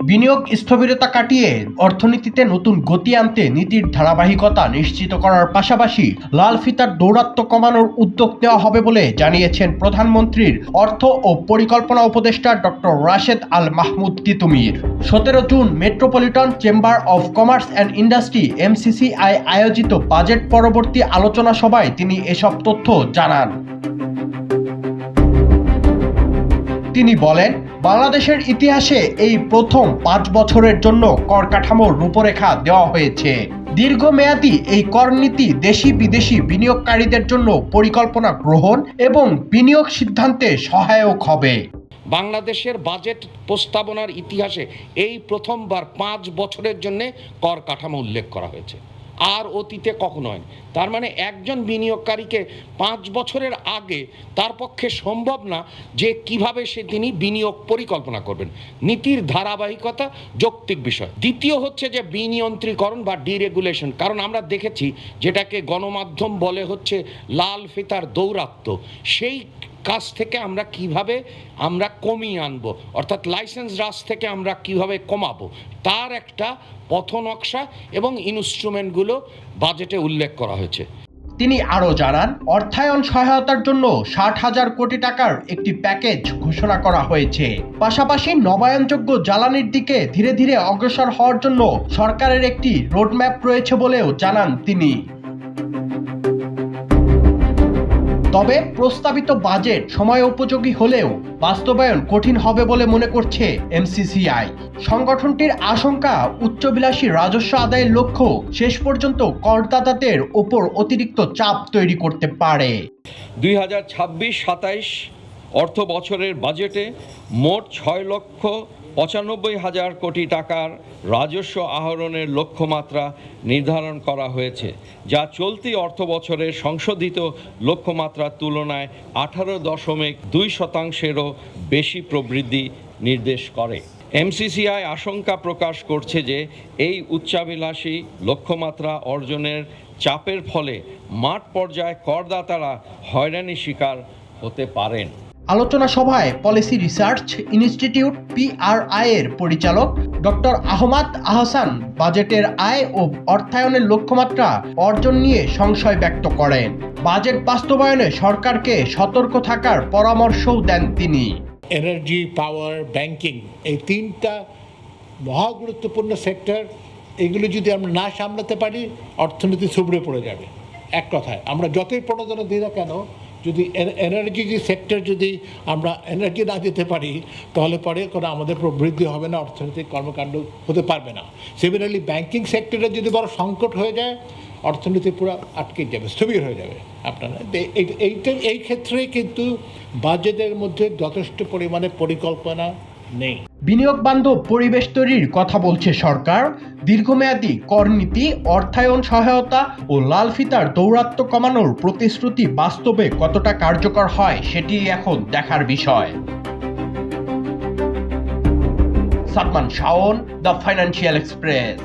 বিনিয়োগ স্থবিরতা কাটিয়ে অর্থনীতিতে নতুন গতি আনতে নীতির ধারাবাহিকতা নিশ্চিত করার পাশাপাশি লাল ফিতার দৌরাত্ম্য কমানোর উদ্যোগ নেওয়া হবে বলে জানিয়েছেন প্রধানমন্ত্রীর অর্থ ও পরিকল্পনা উপদেষ্টা doctor Rashed Al Mahmud Titumir. 17 June metropolitan chamber of commerce and industry MCCI আয়োজিত বাজেট পরবর্তী আলোচনা সভায় তিনি এসব তথ্য জানান। তিনি বলেন, বাংলাদেশের ইতিহাসে এই প্রথম 5 বছরের জন্য কর কাঠামোর রূপরেখা দেওয়া হয়েছে। দীর্ঘমেয়াদী এই কর নীতি দেশি বিদেশি বিনিয়োগকারীদের জন্য পরিকল্পনা গ্রহণ এবং বিনিয়োগ সিদ্ধান্তে সহায়ক হবে। বাংলাদেশের বাজেট প্রস্তাবনার ইতিহাসে এই প্রথমবার 5 বছরের জন্য কর কাঠামো উল্লেখ করা হয়েছে, আর অতীতে কখনো হয়নি। তার মানে একজন বিনিয়োগকারীকে 5 বছরের আগে তার পক্ষে সম্ভব না যে কিভাবে তিনি বিনিয়োগ পরিকল্পনা করবেন। নীতির ধারাবাহিকতা যৌক্তিক বিষয়। দ্বিতীয় হচ্ছে যে বিনিয়ন্ত্রীকরণ বা ডিরেগুলেশন, কারণ আমরা দেখেছি যেটাকে গণমাধ্যম বলে হচ্ছে লাল ফিতার দৌরাত্ম্য, সেই কাজ থেকে আমরা কিভাবে কমিয়ে আনবো, অর্থাৎ লাইসেন্স রাজ থেকে আমরা কিভাবে কমাবো, তার একটা পথনকশা এবং ইনস্ট্রুমেন্টগুলো বাজেটে উল্লেখ করা হয়েছে। তিনি আরও জানান, অর্থায়ন সহায়তার জন্য 60,000 কোটি টাকার একটি প্যাকেজ ঘোষণা করা হয়েছে। পাশাপাশি নবায়নযোগ্য জ্বালানির দিকে ধীরে ধীরে অগ্রসর হওয়ার জন্য সরকারের একটি রোডম্যাপ রয়েছে বলেও জানান তিনি। তবে প্রস্তাবিত বাজেট সময় উপযোগী হলেও বাস্তবায়ন কঠিন হবে বলে মনে করছে MCCI। সংগঠনটির আশঙ্কা, উচ্চবিলাসী রাজস্ব আদায়ের লক্ষ্য শেষ পর্যন্ত করদাতাদের ওপর অতিরিক্ত চাপ তৈরি করতে পারে। 2026-27 অর্থ বছরের বাজেটে মোট 6,95,000 কোটি টাকার রাজস্ব আহরণের লক্ষ্যমাত্রা নির্ধারণ করা হয়েছে, যা চলতি অর্থ বছরের সংশোধিত লক্ষ্যমাত্রার তুলনায় 18.2%-এরও বেশি প্রবৃদ্ধি নির্দেশ করে। MCCI আশঙ্কা প্রকাশ করছে যে এই উচ্চাভিলাষী লক্ষ্যমাত্রা অর্জনের চাপের ফলে মাঠ পর্যায়ে করদাতারা হয়রানির শিকার হতে পারেন। আলোচনা সভায় পলিসি রিসার্চ ইনস্টিটিউট PRI এর পরিচালক ডক্টর আহমাদ আহসান বাজেটের আয় ও অর্থায়নের লক্ষ্যমাত্রা অর্জন নিয়ে সংশয় ব্যক্ত করেন। বাজেট বাস্তবায়নে সরকারকে সতর্ক থাকার পরামর্শও দেন তিনি। এনার্জি, পাওয়ার, ব্যাংকিং, এই 3টা মহা গুরুত্বপূর্ণ সেক্টর, এগুলো যদি আমরা না সামলাতে পারি অর্থনীতি থুবড়ে পড়ে যাবে। এক কথায় আমরা যতই প্রণোদনা দিই না কেন, যদি এনার্জি সেক্টর যদি আমরা এনার্জি না দিতে পারি তাহলে পরে কোনো আমাদের প্রবৃদ্ধি হবে না, অর্থনৈতিক কর্মকাণ্ড হতে পারবে না। সিমিলারলি ব্যাংকিং সেক্টরে যদি বড় সংকট হয়ে যায় অর্থনীতি পুরো আটকে যাবে, স্থবির হয়ে যাবে। আপনারা এই ক্ষেত্রে কিন্তু বাজেটের মধ্যে যথেষ্ট পরিমাণে পরিকল্পনা নেই। বিনিয়োগ বান্ধব পরিবেশ তৈরির কথা বলছে সরকার। দীর্ঘমেয়াদী কর নীতি, অর্থায়ন সহায়তা ও লাল ফিতার দৌরাত্ম্য কমানোর প্রতিশ্রুতি বাস্তবে কতটা কার্যকর হয় সেটি এখন দেখার বিষয়। Sadman Shaon, the financial express.